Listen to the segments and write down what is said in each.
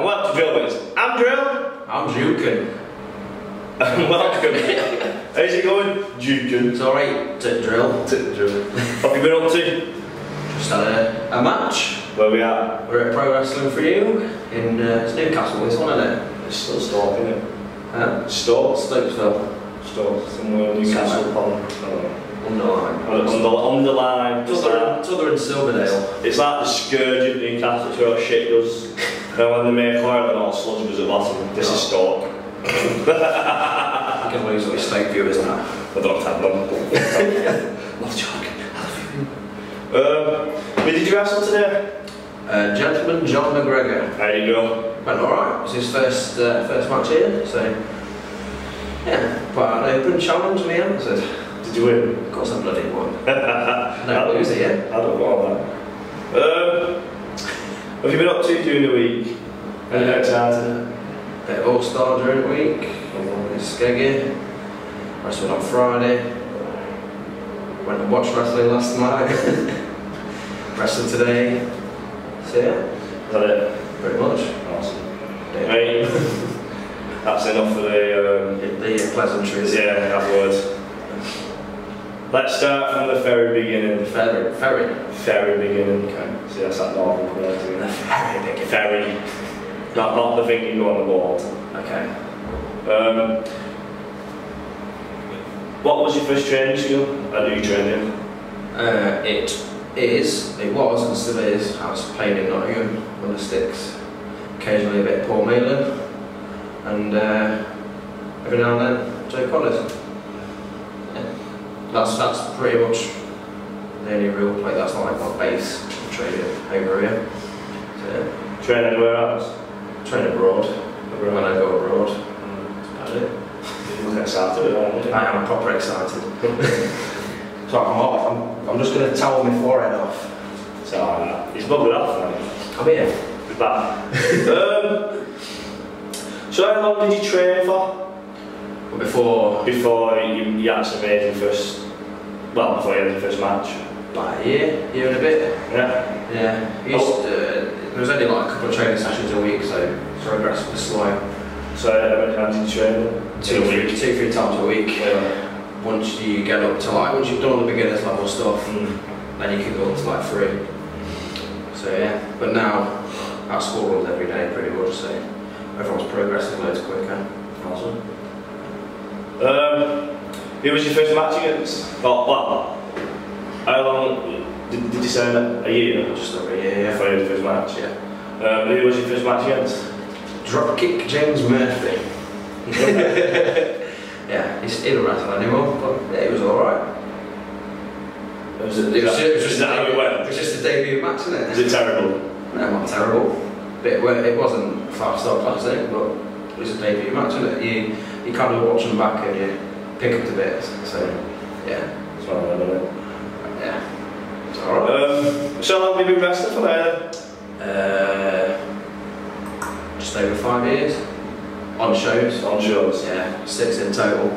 and welcome to Drill Bits. I'm Drill. I'm Juken. And welcome. How's it going, Juken? It's alright, Drill. What have you been up to? Just had a match. Where we at? We're at Pro Wrestling for You in Newcastle, this one, isn't it? It's still Stoke, isn't it? Stoke? Stokesville. Stoke, somewhere in Newcastle upon. I don't know. Underline. T'other in Silverdale. It's like the scourge of Newcastle, it's where all shit does. And when they make oil and all sludge goes at the bottom, this is Stoke. You can lose all your steak viewers now. I don't have them. Not joking. Who did you wrestle today? Gentleman John McGregor. How did you go? Went alright. It was his first match here, so yeah, quite an open challenge in the answer. Did you win? Of course I bloody won. No, lose it yet. I don't know that. What have you been up to during the week? Anything exciting? Bit of All-Star during the week. It's skeggy. Wrestled on Friday. Went to watch wrestling last night. Wrestled today. So yeah. Is that it? Pretty much. Awesome. Yeah. Right. That's enough for the pleasantries. Yeah, afterwards. Let's start from the very beginning. Very beginning. Okay. See, that's that northern word. The very beginning. Very. Not the thing you go on the board. Okay. What was your first training school? How do you train in? It was, and still is. I was playing in Nottingham on the sticks. Occasionally a bit of Paul Malin, and every now and then Joe Collins. Yeah. That's pretty much the only real play. That's like my base training over here. So, yeah. Train anywhere else? Train abroad. When I go abroad. That's about it. You look excited, aren't you? I am proper excited. So I'm just going to towel my forehead off. So he's bubbling off now. I'm here. He's back. So how long did you train for? Before you actually made your first, before you had your first match? like a year and a bit. Yeah. Yeah. There was only like a couple of training sessions a week, so progress was slow. So how many times did you train? Two, three times a week. Yeah. Once you get up to once you've done all the beginners level stuff, then you can go up to like 3. So yeah, but now our school runs every day pretty much, so everyone's progressing loads quicker. Awesome. Who was your first match against? How long did you say that? A year? Just over a year, yeah. For your first match? Yeah. Who was your first match against? Dropkick James Murphy. Yeah, he didn't wrestle anymore, but yeah, it was alright. It was just a debut match, isn't it? Was it terrible? No, not terrible. It wasn't 5-star classic, but it was a debut match, isn't it? You kind of watch them back and you pick up the bits. So yeah. That's what I remember. Yeah. It's alright. So how long have you been wrestling for now? Just over 5 years. On shows. On shows? Yeah, 6 in total.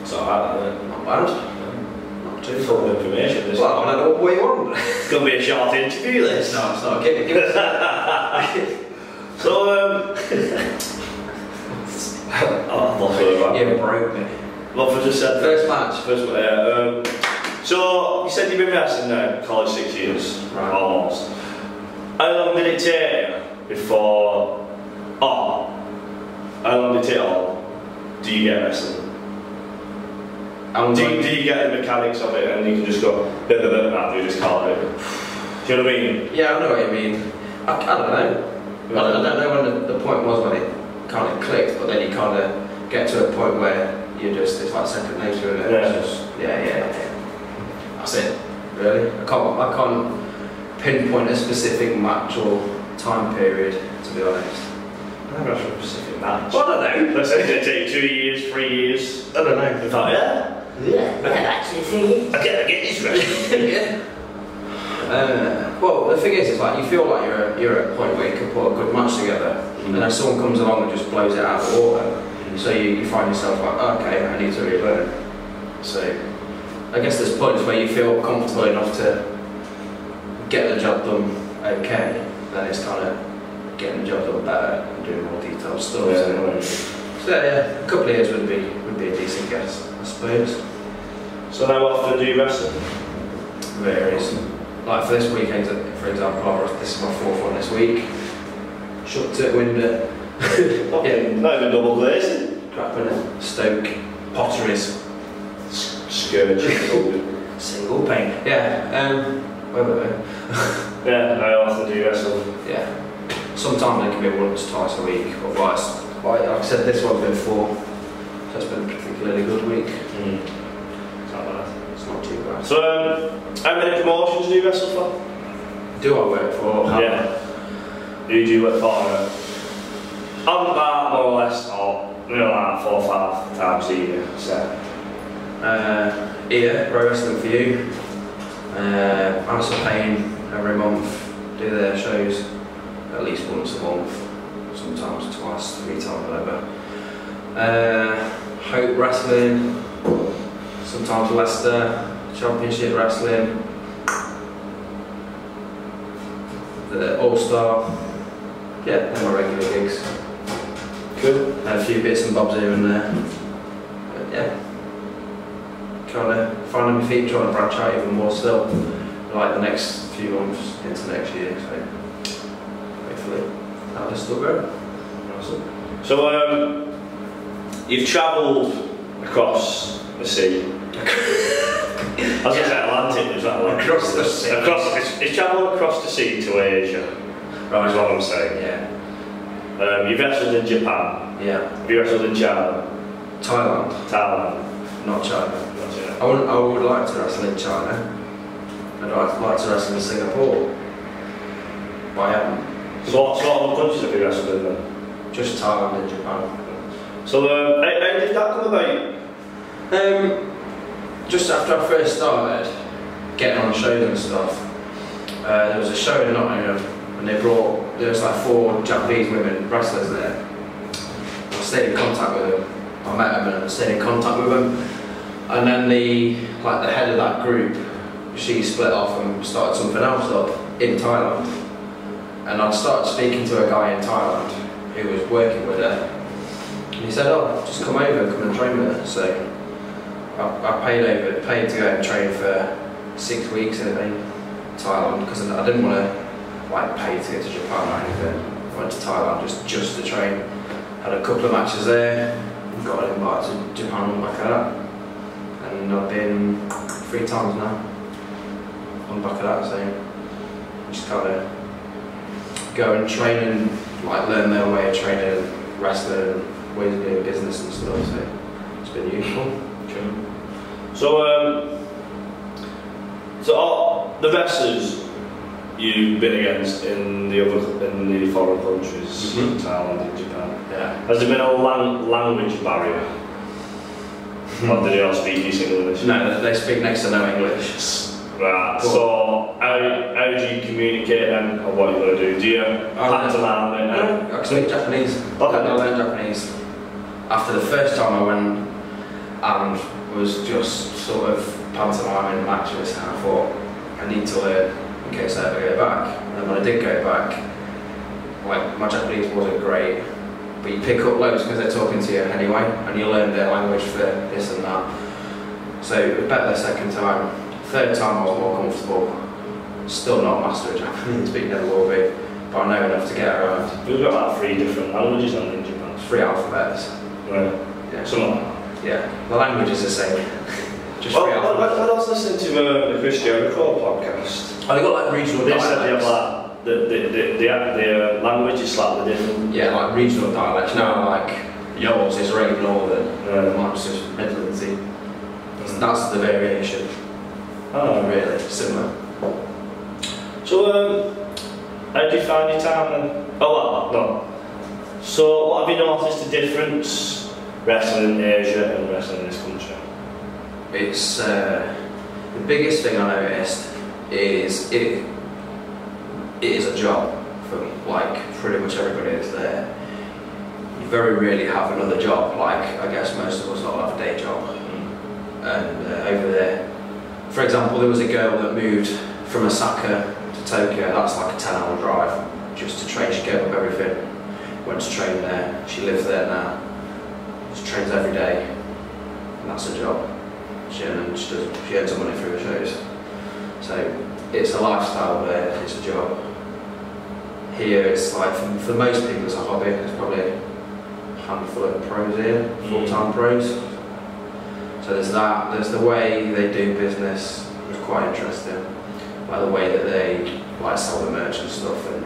It's alright, isn't it? Not bad. Not too Full of information. Well, I don't know what you want. It's going to be a short interview, this. No, it's not. Give it. So, You broke me. What have I just said? First match. So, you said you've been wrestling now, college 6 years, right. Almost. How long did it take before, how long did it take do you get wrestling? Do you get the mechanics of it and you can just go, you just call it? Do you know what I mean? Yeah, I know what you mean. I don't know. I don't know when the point was when it kind of clicked, but then you kind of get to a point where it's like second nature, and it's just, yeah. That's it, really. I can't pinpoint a specific match or time period, to be honest. I never had a specific match. Well, I don't know. Let's say it take 2 years, 3 years. I don't know. I thought, actually see. I get this right. Yeah. Well, the thing is, it's like you feel like you're at a point where you can put a good match together, and then someone comes along and just blows it out of the water. So you find yourself like, okay, I need to relearn. So I guess there's points where you feel comfortable enough to get the job done okay, then it's kind of getting the job done better and doing more detailed stuff. Yeah. So yeah, a couple of years would be a decent guess, I suppose. So how often do you wrestle? Varies. Like for this weekend, for example, this is my 4th one this week. Shucked it, wind it. Okay, not even double glazing. Crapping it. Stoke. Potteries. Scourge. Single pane. Yeah. Where were we? Yeah, how often do you wrestle? Yeah. Sometimes it can be once, twice a week, or twice. Like I said, this one's been 4. So it's been a particularly good week. It's not bad. It's not too bad. So, how many promotions do you wrestle for? Do I work for? Yeah. Who do you work for? I'm about more or less, like 4 or 5 times a year. So. Here, Pro Wrestling for You. House of Pain every month. Do their shows at least once a month. Sometimes twice, 3 times, whatever. Hope Wrestling. Sometimes Leicester. Championship Wrestling. The All-Star. Yeah, they're my regular gigs. Cool. A few bits and bobs here and there. But yeah. Trying to find my feet, trying to branch out even more still. Like the next few months into next year. So hopefully that'll still go. Awesome. So you've travelled across the sea. I was going to say Atlantic, is that Atlantic? Across the sea. It's travelled across the sea to Asia. Right, is what I'm saying. Yeah. You've wrestled in Japan. Yeah. Have you wrestled in China? Thailand. Thailand. Not China. Not China. I would like to wrestle in China. I'd like to wrestle in Singapore. But I haven't. So what sort of countries have you wrestled in then? Just Thailand and Japan. So how did that come about? Just after I first started getting on shows and stuff, there was a show in Nottingham and there was like 4 Japanese women wrestlers there. I stayed in contact with them. I met them and I stayed in contact with them. And then the head of that group, she split off and started something else up in Thailand. And I started speaking to a guy in Thailand who was working with her. And he said, "Oh, just come over and come and train with her." So I paid to go and train for 6 weeks in Thailand because I didn't want to pay to get to Japan or anything. I went to Thailand just to train. Had a couple of matches there. Got an invite to Japan on the back of that. And I've been 3 times now on the back of that, so just kind of go and train and learn their way of training and wrestling and ways of doing business and stuff, so it's been useful. So, the wrestlers you've been against in the foreign countries, Thailand and Japan, has there been a language barrier? Or do they all speak English? No, they speak next to no English. Right, so how do you communicate then, or what are you going to do? Do you pantomime it? I can speak Japanese. Okay. I learned Japanese after the first time I went and was just sort of pantomiming matches, and I thought I need to learn in case I ever go back. And then when I did go back, my Japanese wasn't great, but you pick up loads because they're talking to you anyway, and you learn their language for this and that. So it was better the second time. Third time I was more comfortable. Still not a master of Japanese, but you never will be. But I know enough to get around. We've got 3 different languages in Japan. 3 alphabets. Right. Yeah. Some. Yeah. The language is the same. Just 3 alphabets. I was listening to the Chris Jericho podcast. Oh, they got regional dialects. dialects. They said they have the language is slightly different. Yeah, regional dialects. No, yours is really northern, mine's just Midlandsy. That's the variation. Oh, really similar. So, how do you find your time then? Oh, well, no. So, what have you noticed the difference wrestling in Asia and wrestling in this country? It's the biggest thing I noticed is it is a job for pretty much everybody that's there. You very rarely have another job. I guess most of us all have a day job. And over there, for example, there was a girl that moved from Osaka to Tokyo. That's like a 10-hour drive just to train. She gave up everything, went to train there. She lives there now. She trains every day, and that's her job. She earns her money through the shows. So it's a lifestyle there, it's a job. Here it's like, for most people it's a hobby. There's probably a handful of pros here, full-time pros. So there's that, there's the way they do business, which is quite interesting. Like the way that they like sell the merch and stuff, and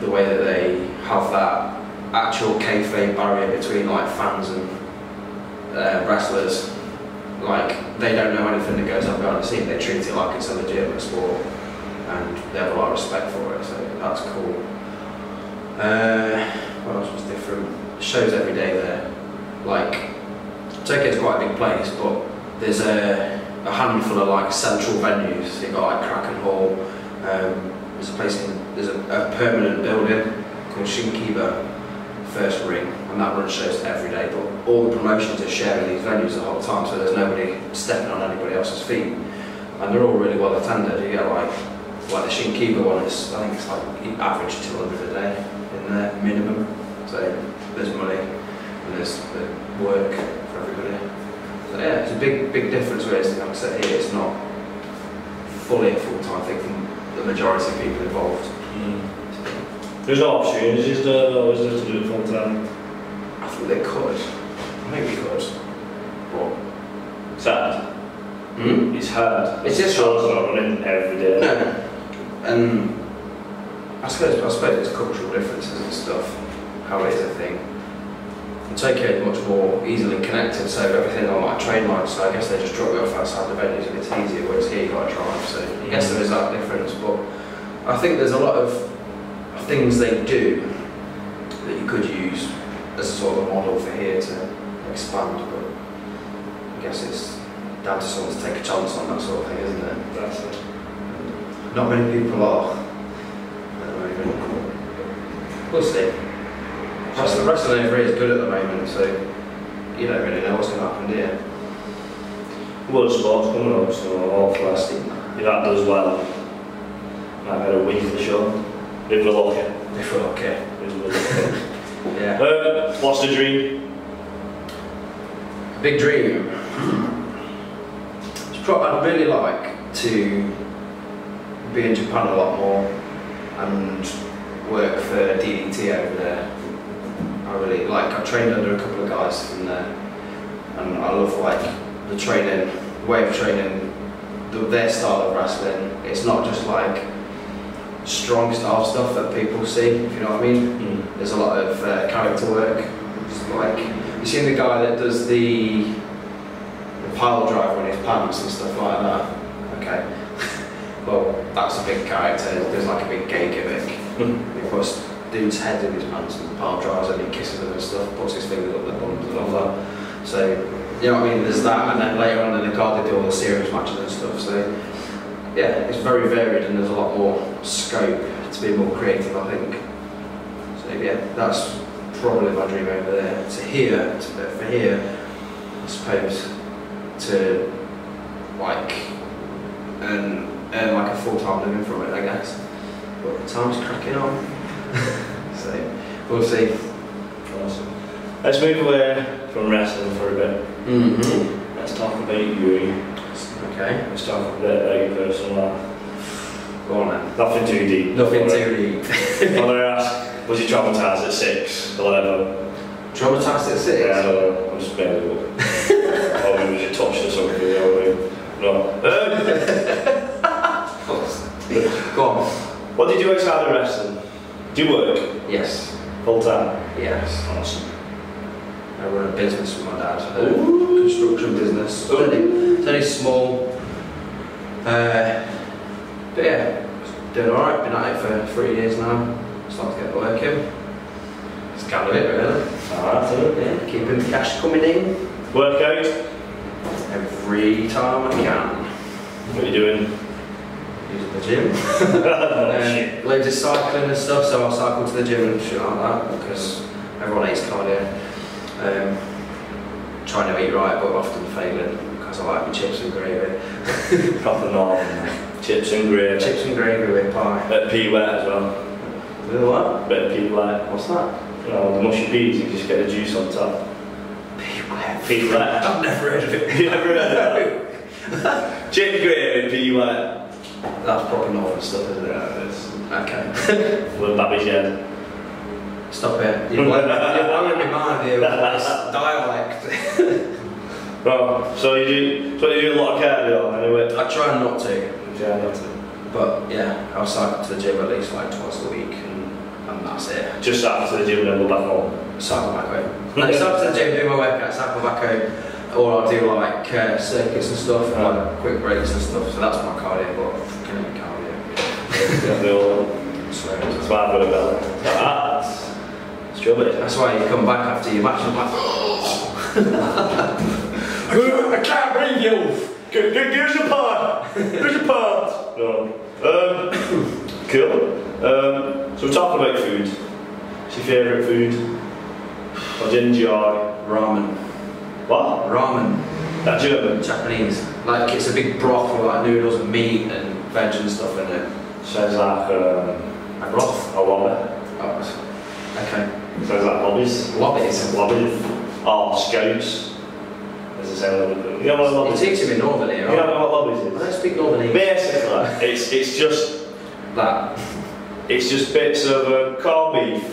the way that they have that actual kayfabe barrier between like fans and wrestlers. Like, they don't know anything that goes on behind the scene, they treat it like it's a legitimate sport, and they have a lot of respect for it, so that's cool. What else was different? Shows every day there. Like, Tokyo's quite a big place, but there's a handful of like central venues. You've got like Kraken Hall, there's a place there's a permanent building called Shinkiba First Ring, and that runs shows every day, but all the promotions are sharing these venues the whole time, so there's nobody stepping on anybody else's feet, and they're all really well attended. You get like the Shinkiba one, I think it's like average 200 a day in there, minimum, so there's money and there's work for everybody. So yeah, it's a big difference, whereas like I said here, it's not fully a full-time thing from the majority of people involved. There's no opportunities there though, is there, to do it full time? I think they could. I think we could. But Sad. It's hard. It's just shows not running every day. No. And I suppose it's cultural differences and stuff, how it is a thing. And Tokyo is much more easily connected, so everything on like train lines, so I guess they just drop you off outside the venues and it's easier, whereas here you've got to drive, so I guess there is that difference. But I think there's a lot of things they do that you could use as a sort of a model for here to expand, but I guess it's down to someone to take a chance on that sort of thing, isn't it? That's it. Not many people are at the moment. We'll see. Wrestling over here is good at the moment, so you don't really know what's going to happen here. World sports coming up, so hopefully if that does well, might get a win for sure. If we're lucky. If we're lucky. Yeah. What's the dream? Big dream. I'd really like to be in Japan a lot more and work for DDT over there. I really like. I trained under a couple of guys from there, and I love like the training, way of training, their style of wrestling. It's not just like strong style stuff that people see, if you know what I mean. There's a lot of character work. It's like, you seen the guy that does the pile driver on his pants and stuff like that? Okay. Well, that's a big character. There's like a big gay gimmick. He puts dude's head in his pants and pile drives and he kisses them and stuff, puts his fingers up their bums and all that. So, you know what I mean, there's that, and then later on in the card they do all the serious matches and stuff. So yeah, it's very varied and there's a lot more scope to be more creative, I think. So yeah, that's probably my dream over there. For here, I suppose, to like earn like a full-time living from it, I guess. But the time's cracking on. So we'll see. Awesome. Let's move away from wrestling for a bit. Let's talk about you. Okay. Let's talk a bit about your personal life. Go on then. Nothing too deep. Nothing too deep. I'm going to ask, was you traumatised at 6, 11? Traumatised at 6? Yeah, I don't know. I'm just making it up. Or maybe was it touched or something, you know what I mean? No. Go on. What do you do outside of wrestling? Do you work? Yes. Full time? Yes. Awesome. I run a business with my dad. A construction business. It's only small. But yeah, doing alright. Been at it for 3 years now. Starting to get the work in. It's kind of it really. Alright, yeah, keeping the cash coming in. Work out? Every time I can. What are you doing? Using the gym. Loads of cycling and stuff, so I'll cycle to the gym and shit like that because everyone hates cardio. Trying to eat right but often failing because I like my chips and gravy. Proper normal. Chips and gravy. Chips and gravy with pie. At P wet as well. You know what? Bit of Pete-wet. What's that? You know, the mushy peas, you just get the juice on top. Pete-wet. I've never heard of it. You never heard of that? Chicken gravy, Pete-wet. That's proper northern stuff, isn't it? Yeah, it is. Okay. With Babby's head. Stop it. You're blowing my mind here with this dialect. Right, so you do a lot of cardio anyway? I try not to. Yeah, not to. But yeah, I'll cycle to the gym at least like twice a week and that's it. Just after the gym and then go back home? Cycle back home. No, cycle to the gym, do my workout, cycle back home. Or I'll do like circuits and stuff, and like quick breaks and stuff. So that's my cardio, but fucking ain't cardio. That's why I've got a belly. That's strawberry. That's why you come back after your match and like, I can't breathe, you! Here's your part! Here's your part! No. Cool. So we're talking about food. What's your favourite food? What do you enjoy? Ramen. What? Ramen. That German? Japanese. Like it's a big broth with like noodles and meat and veg and stuff in it. Sounds like A broth? a lobby. Oh, okay. Sounds like lobbies. Lobbies? Lobbies. Oh, scouts. As I say, you know what lobbies You're is? teaching me Northern here, You right? don't know what lobbies I is? don't speak Northern. Basically, it's just That. it's just bits of corned beef.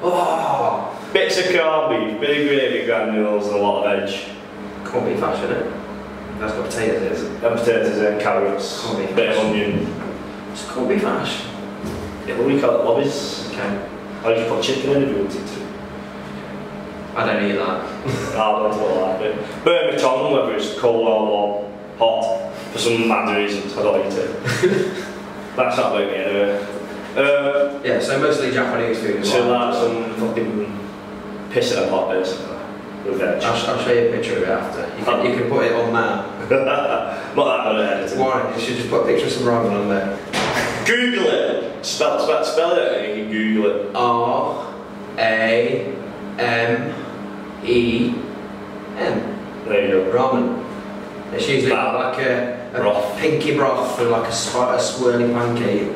Oh! Bits of corned beef, bit of gravy granules and a lot of veg. Corned beef hash, isn't it? That's got potatoes in it. And potatoes and carrots. Corned beef Bit of hash. onion. It's corned beef hash. Yeah, we call it lobbies. Okay. I just put chicken in if you wanted to. I don't eat that. I don't like it. Burn my tongue whether it's cold or warm, hot, for some mad reasons. I don't eat it. That's not about me anyway. Yeah, so mostly Japanese food. So like some fucking piss in a pot basically. With veg. I'll show you a picture of it after. You can put it on now. Not that good at editing. Why? You should just put a picture of some ramen on there. Google it! Spell it and you can Google it. R-A-M-E-N. There you go. Ramen. It's usually got like a broth. pinky broth with like a swirly pancake,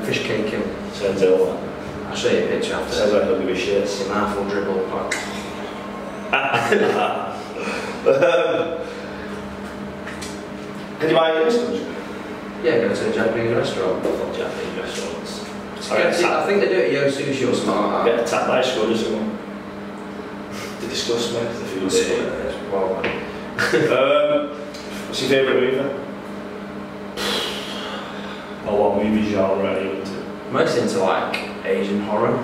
fish cake in. Sounds ill. I'll show you a picture after. Sounds like he'll give a shit. Some mouthful dribble. Like. Can you buy it in this country? Yeah, go to a Japanese restaurant. Fuck Japanese restaurants. I think they do it at Yo Sushi or something like that. Get attacked by a squid or something. They disgust me, the food there. Well, What's your favourite movie? Or what movie genre are you into? most into like Asian horror.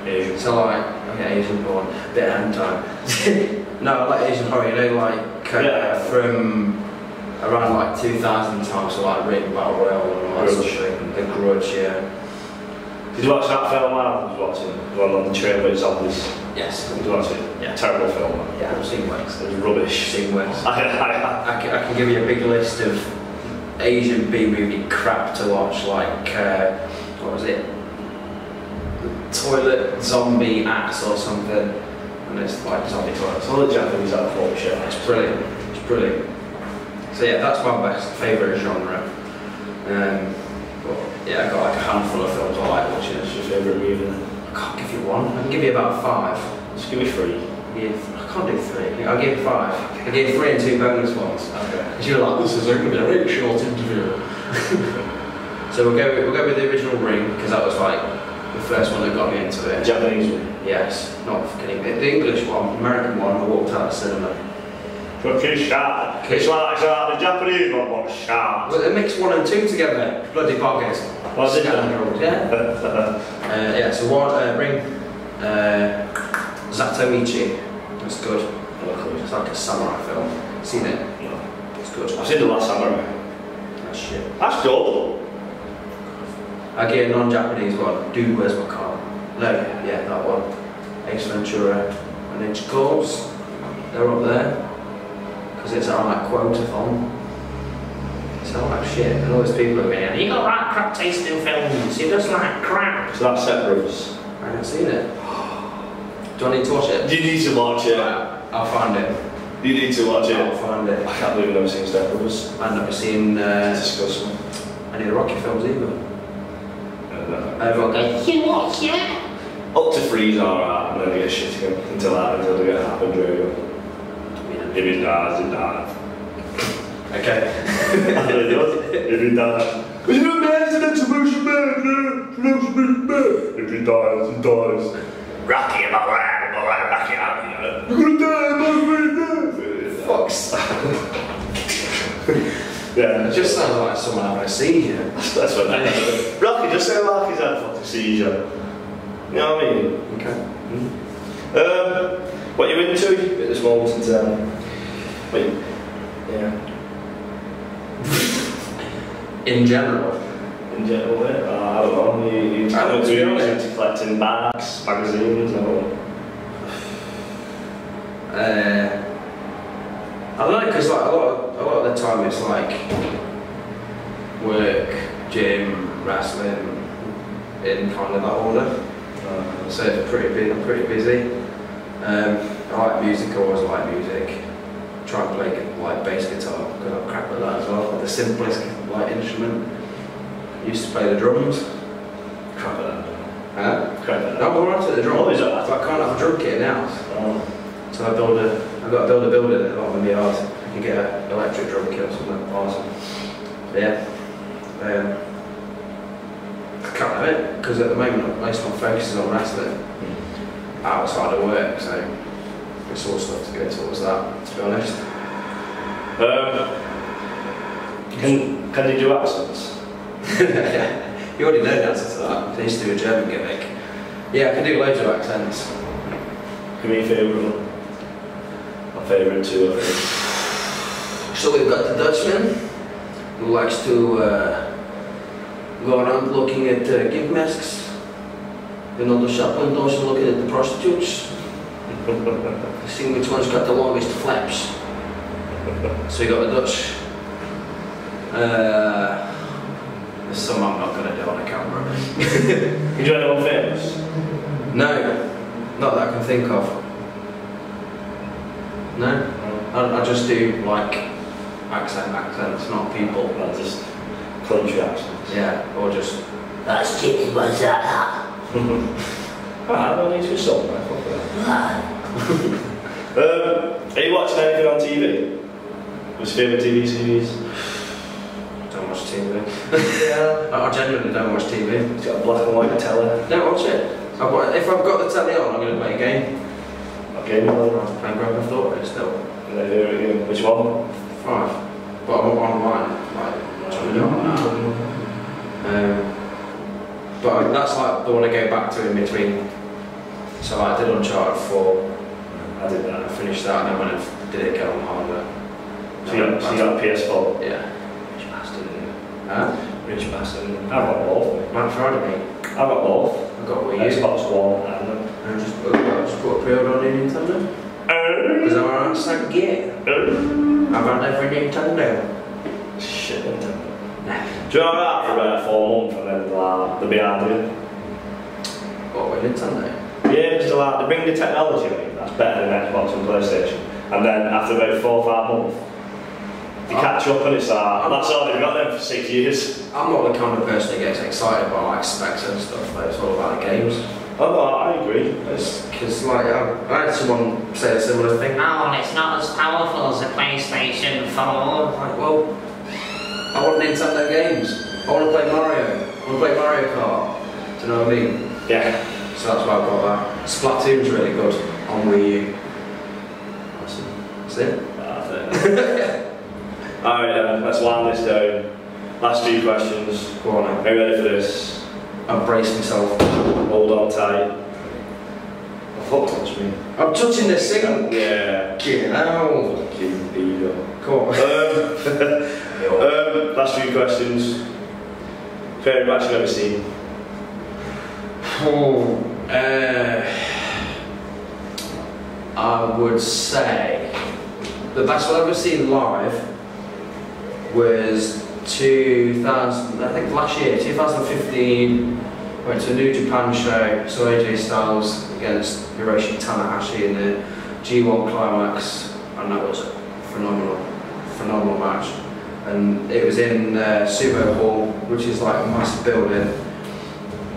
Asian. So like, okay, Asian porn, bit of hentai. No, I like Asian horror, you know, like from around like 2000 times, so like Ring Battle Royale and all that sort of thing. The Grudge, yeah. Did you watch that film I was watching? The one on the train with zombies? Yes. Did you watch it? Yeah. Terrible film. Yeah, I've seen worse. It was rubbish. Seen worse. I I can give you a big list of Asian B-movie crap to watch, like, what was it? Toilet Zombie Axe or something. And it's like zombie toilets. all the Japanese are full of shit. It's brilliant. It's brilliant. So yeah, that's my best favourite genre. But yeah, I've got like a handful of films I like watching. What's your favourite movie then? I can't give you one. I can give you about 5. Just give me 3. Yeah, I can't do 3. I'll give you 5. I'll give you 3 and 2 bonus ones. Okay. Because you're like, this is going to be a really short interview. So we'll go with the original Ring, because that was like the first one that got me into it. Japanese one. Yes, not fucking the English one, American one. I walked out of the cinema. Fucking sharp. It's like the Japanese one, but sharp. Well, they mixed 1 and 2 together. Bloody boggers. Well, did Scoundrels, yeah. Yeah. So one Ring, Zatoichi. It's good. It's like a samurai film. Seen it? No. It's good. I've seen The Last Samurai. That's shit. That's good. I get a non-Japanese one. Dude, where's my car? No, yeah, that one. Ace Ventura and Ninja Calls. They're up there. Because it's on like quotathon. So like shit. And all these people are going, you got like crap tasting films. You just like crap. So that's Step Brothers. I haven't seen it. Do I need to watch it? You need to watch it. Right, I'll find it. You need to watch I'll it. find it. I can't believe I've never seen Step Brothers. I've never seen It's disgusting. any of the Rocky films either. Everyone goes, you what, yeah? Up to 3's alright, and then they get shit again until they get happened really. If he dies, he dies. Okay. That's what he does. If he dies. You're a man, it's an exhibition man, If he dies, he dies. Rocky about Rocky out, you know. You're gonna die, fuck's yeah. It just sounds like someone having a seizure. That's what that is. Rocky just sounds like he's had a fucking seizure. You know what I mean? Okay. What are you into at this moment in time? Wait. Yeah. In general? In general, yeah. I don't know. You into collecting bags, magazines, or... I don't know, because like a lot of the time it's like work, gym, wrestling, in kind of that order. So it's pretty busy. I like music. I always like music. Try and play like bass guitar because I'm crap at that as well. The simplest like instrument. Used to play the drums. Crap at that. Huh? Crap at that. No, I'm alright at the drums. Oh, is that? But I can't have a drum kit in the house. Oh. So I've got to build a building at the bottom of my yard. You can get an electric drum kit or something. Awesome. But yeah. I can't have it because at the moment most of my focus is on wrestling outside of work, so it's all stuff to go towards that, to be honest. Can you do accents? You already know the answer to that. I used to do a German gimmick. Yeah, I can do loads of accents. Give me your favourite one. My favourite two, I think. So we've got the Dutchman who likes to go around looking at gimp masks. And on the shop windows and looking at the prostitutes. Seeing which one's got the longest flaps. So we got the Dutch. There's some I'm not going to do on a camera. You do anyone famous? No, not that I can think of. No, I just do like accents, not people. Well, just country accents. Yeah, or just. That's chicken, what's that? I don't need to be sold, man. Are you watching anything on TV? What's your favourite TV series? Don't watch TV. Yeah. I genuinely don't watch TV. It's got a black and white telly. Don't watch it. If I've got the telly on, I'm going to play a game. What game are you I'm playing Grand Theft Auto still. Which one? 5. But I'm online. Like, but that's like the one I go back to in between. So like, I did Uncharted 4. I did that. I finished that, and then when I did it again on harder. So you got a PS4? Yeah. Rich bastard, isn't it? Huh? Rich bastard. I've got both. Black Friday, mate. I've got both. I've got Wii U. Xbox One and I just put a pre-order on your Nintendo. Because I'm on Sangiet. I've got every Nintendo. Shit, Nintendo. Nah. Do you remember that for about 4 months and then they'll be hard to What, with Nintendo? Yeah, because they bring the technology in, that's better than Xbox and PlayStation. And then after about 4 or 5 months, they catch up and it's that's all they've got them for 6 years. I'm not the kind of person that gets excited by like specs and stuff, but it's all about the games. Oh, no, I agree. Because like, I had someone say a similar thing. Oh, it's not as powerful as a PlayStation 4. Like, well, I want Nintendo games. I want to play Mario. I want to play Mario Kart. Do you know what I mean? Yeah. So that's why I've got that. Splatoon's really good on Wii U. That's it. Alright, let's wind this down. Last few questions. Go on then. Are you ready for this? I've braced myself. Hold on tight. Oh, fuck, touch me. I'm touching the sink. Yeah. Get out. Fucking beaver. Go on. Last few questions. Favourite match you've ever seen? I would say the best one I've ever seen live was 2000, I think last year, 2015. Went to a New Japan show, saw AJ Styles against Hiroshi Tanahashi in the G1 Climax, and that was a phenomenal match. And it was in Sumo Hall, which is like a massive building.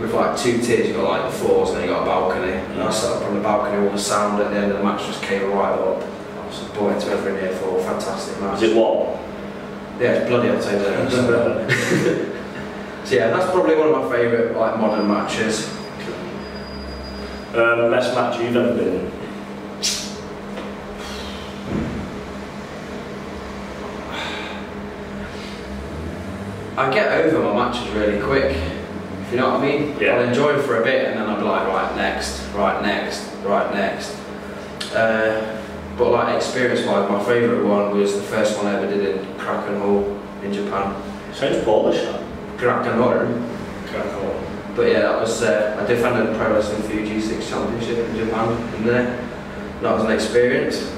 with like 2 tiers. You got like the floors and then you got a balcony. And I sat up on the balcony, all the sound at the end of the match just came right up. I was buoyant to everyone here for a fantastic match. Is it what? Yeah, it's bloody hot over there. So yeah, that's probably one of my favourite like modern matches. Best match you've ever been in? I get over my matches really quick, if you know what I mean. Yeah. I'll enjoy them for a bit and then I'll be like, right, next, right, next, right, next. But like experience-wise, my favourite one was the first one I ever did in Kraken Hall in Japan. Sounds Polish, that. Kraken Hall. Kraken. But yeah, that was, I defended the Pro Wrestling Fuji G6 Championship in Japan in there. That was an experience.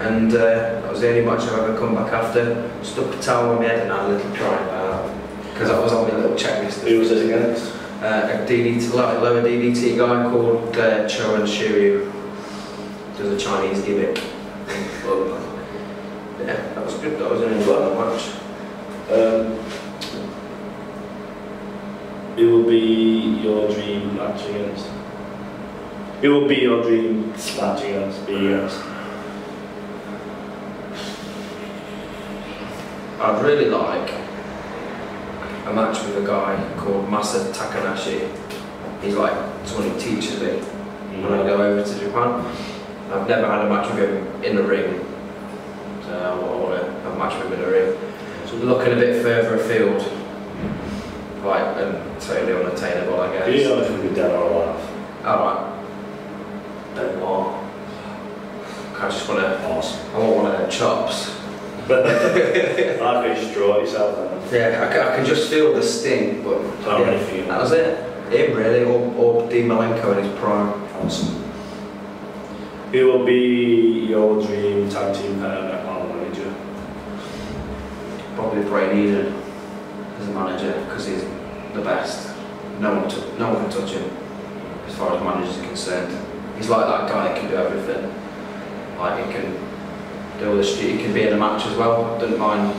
And that was the only match I've ever come back after. Stuck a towel on my head and had a little cry about it. Because that was on my little checklist. Who was it against? A DDT, like lower DDT guy called Cho and Shiryu. Does a Chinese gimmick. Yeah, that was good. That was an enjoyable match. Who will be your dream match against? Who will be your dream match against? Be against? I'd really like a match with a guy called Masa Takanashi. He's like someone who teaches me when I go over to Japan. I've never had a match with him in the ring, so I want to have a match with him in the ring. So looking a bit further afield, like and totally unattainable, I guess. Do you know if we'll be dead or alive? Alright. Dead or I just want to. awesome. I want one of them chops. I could destroy yourself then. Yeah, I can just feel the sting, but How many feel? that was it. Him really, or Dean Malenko in his prime. Awesome. Who will be your dream tag team partner or manager? Probably Bray Needham as a manager because he's the best. No one can touch him as far as managers are concerned. He's like that guy that can do everything. Like he can do all the shit. He can be in a match as well. Doesn't mind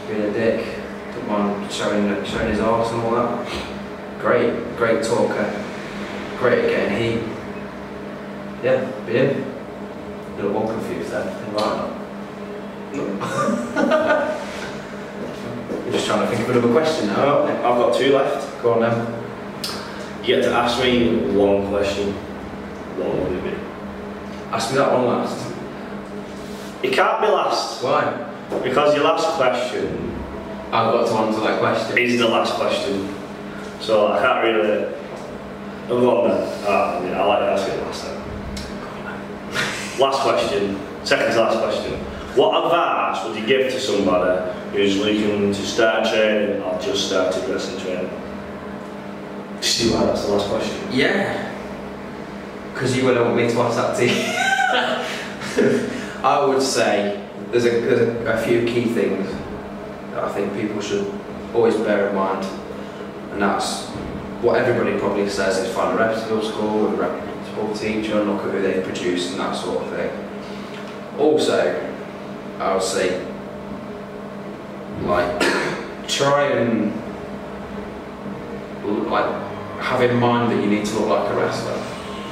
being a dick. Doesn't mind showing his arse and all that. Great talker. Great at getting heat. Yeah, be him. A little more confused then. Right. You're just trying to think of another question now. No, I've got 2 left. Go on then. You get to ask me one question. What will it be? Ask me that one last. It can't be last. Why? Because your last question I've got to answer that question. is the last question. So I can't really. Oh, go on then. I like to ask it last time. Last question. Second to last question. What advice would you give to somebody who's looking to start training or just started wrestling training? Do you see why that's the last question? Yeah. Because you wouldn't want me to ask that to you. I would say there's a few key things that I think people should always bear in mind, and that's what everybody probably says is find a reputable school with a reputable teacher and look at who they produce and that sort of thing. Also, I would say, like, try and like have in mind that you need to look like a wrestler.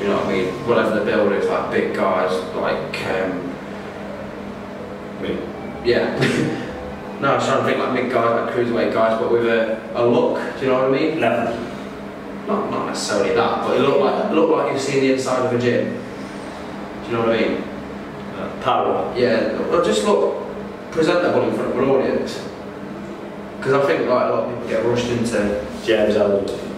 You know what I mean? Whatever the build is, like big guys, like Me? yeah. No, I was trying to think like big guys, like cruiserweight guys, but with a look. Do you know what I mean? No. Not necessarily that, but it look like you've seen the inside of a gym. Do you know what I mean? Power. Yeah, or just look presentable in front of an audience. Because I think like a lot of people get rushed into James Ellsworth.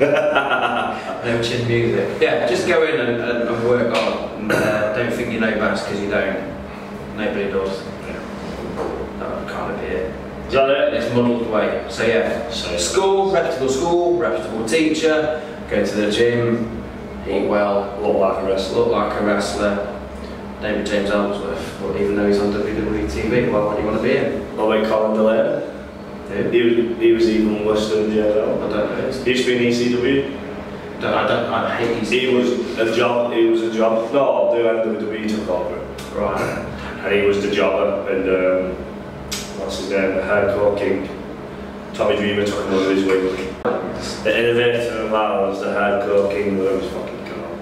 no chin music. Yeah, just go in and work hard. And, don't think you know best because you don't. Nobody does. That would kind of be it. Is that it? It's muddled away. So yeah, school, reputable teacher, go to the gym, eat well, Look like a wrestler. look like a wrestler. Maybe James Ellsworth, well, even though he's on WWE TV, well, what do you want to be in? What about Colin Delaney? Who? He was even worse than JL. I don't know. He used to be in ECW. I hate these. He was a job. No, the WWE took over. Right. And he was the jobber. And what's his name? The hardcore king. Tommy Dreamer took him under his wing. Thanks. The innovator of ours, the hardcore king, whatever he's fucking called.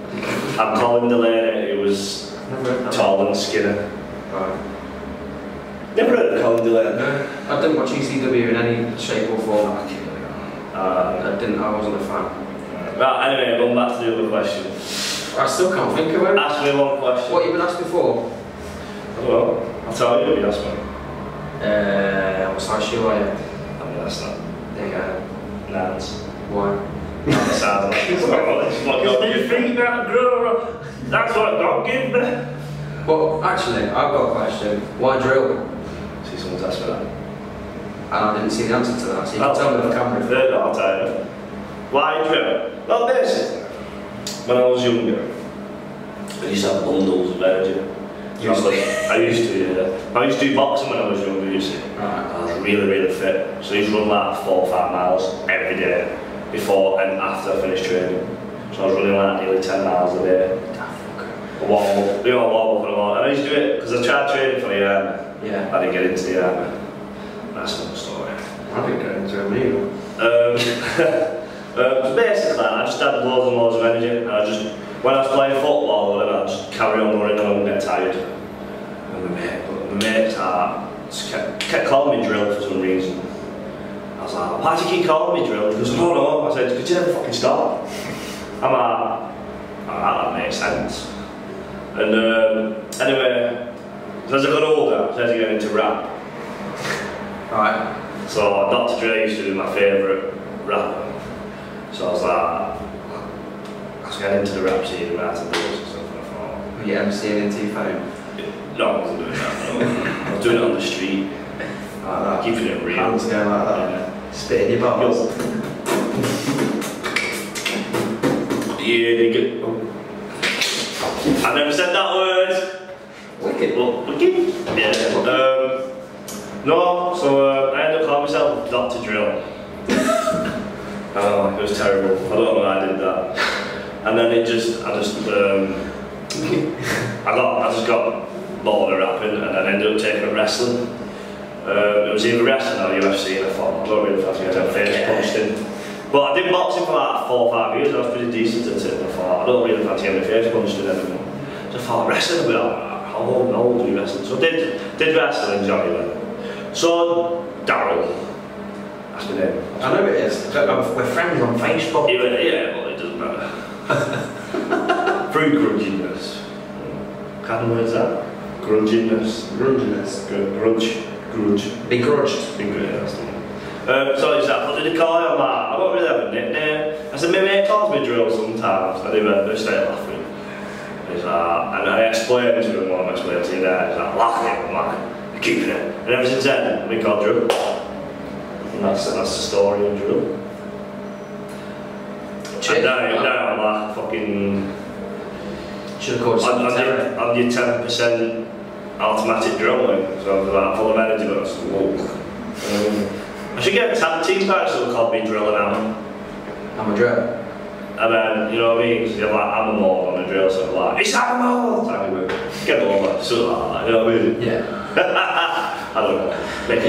I'm calling Delaney, who was Never heard that. tall and skinny. Right. Never heard of Colin Delaney? No, I didn't watch ECW in any shape or form. I wasn't a fan. Right, anyway, going back to the other question. I still can't think of it. Ask me one question. What you been asked before? I don't know. I'll tell you what you asked me. What size shoe are you? I mean, that's not There you go. Nans. Why? Not the sound. It's not God give me. That's what God give me. Well, actually, I've got a question. Why drill? See, someone's asked me that. And I didn't see the answer to that, so you can tell me the camera. I'll tell you. Why drill? Well, basically, when I was younger, I used to have bundles of energy. I used to, yeah. I used to do boxing when I was younger, you see. Right. I was really, really fit. So I used to run like 4 or 5 miles every day before and after I finished training. So I was running like nearly 10 miles a day. A warm up, you know, warm up and all. And I used to do it because I tried training for the army. Yeah. I didn't get into the army. That's another story. I didn't get into it either. So basically, I just had loads and loads of energy, and I just, when I was playing football, then I'd just carry on running and I wouldn't get tired. And my mates just kept calling me drill for some reason. I was like, why do you keep calling me drill? He goes, I don't know. I said, could you never fucking stop? I'm like, that makes sense. And anyway, as I got older, I started to get into rap. Right. So Dr. Dre used to be my favourite rapper. So I was like, I was getting into the rap scene, writing books and stuff, and I thought... Were you MCing into your phone? No, I wasn't doing that, no. I was doing it on the street, Like that. keeping it real. Hands going like that. Yeah. Spitting your bars. Yeah, nigga. I never said that word. Wicked. Well, wicked? Yeah. No, so I ended up calling myself Dr. Drill. Oh, it was terrible. I don't know why I did that. And then I just got bored of rapping and then ended up taking up wrestling. It was either wrestling or UFC, and I thought, I don't really fancy getting face punched in. But I did boxing for like 4 or 5 years, I was pretty decent at it, and I thought, I don't really fancy getting my face punched in anymore. So I thought, wrestling, but how old do you wrestle? So I did wrestling, Johnny went. So, Daryl, that's my name. I know it is. We're friends on Facebook. He went, yeah, well, it doesn't matter. Through grudginess. Kind of words that? Grudginess. Grudginess. Grudge. Begrudged. Begrudge, that's the one. So he's like, what did he call you? I'm like, I don't really have a nickname. I said, my mate calls me Drill sometimes. And they started laughing. And he's like, and I explained to him what I'm explaining to you there. He's like, laughing. I'm like, keeping it. And ever since then, I've been called Drill. And that's the story of Drill. And now I'm like fucking... Should have called something Terry. I'm your 10% automatic drilling, so I'm like full of energy, but it's whoa. I should get a tag team back so called me Drill and Hammer. I'm a drill. And then, you know what I mean? Because you're like Hammer mode on the drill, so I'm like, it's Hammer mode! Get over, something like that, you know what I mean? Yeah. I don't know.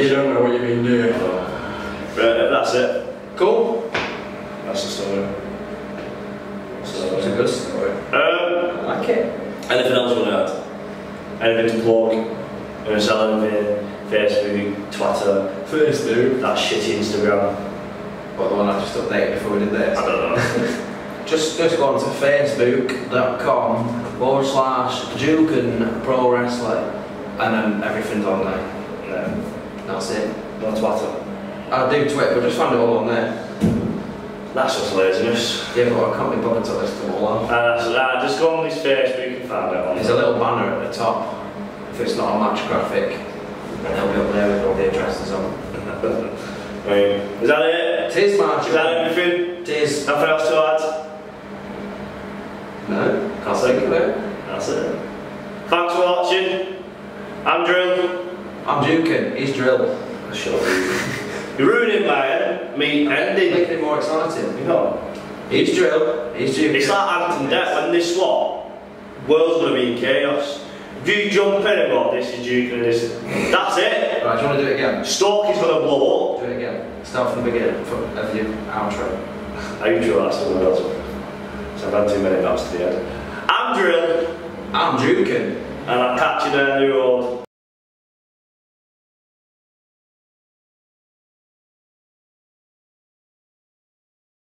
You don't know what you mean, do you? Right, that's it. Cool. That's the story. So, It's a good story. I like it. Anything else you want to add? Anything to plug? You want to sell anything? Facebook, Twitter, that shitty Instagram. What, the one I just updated before we did this? I don't know. Just go on to facebook.com/Juken Pro Wrestling, and then everything's on there. Yeah. That's it. No Twitter. I do Twitter, but just find it all on there. That's just laziness. Yeah, but I can't be bothered to list them all on. Just go on this Facebook and find it on There's a little banner at the top. If it's not a match graphic, and it'll be up there with all the addresses on. Right. Is that it? Tis March. Is that everything? Tis. Nothing else to add? No, can't think of it. That's it. Thanks for watching. I'm Drill. I'm Juken. He's Drill. You're ruining me ending. Making it more exciting. You know? He's Drill. He's Juken. It's like Ant and Death. When they swap, world's going to be in chaos. If you jump in and go, this is Juken and this is... That's it. Right, do you want to do it again? Stoke is going to blow up. Do it again. Start from the beginning of your outro. I usually that's the words. So I've had too many knocks to the head. I'm Drill, I'm Juken. and I'll catch you down the road.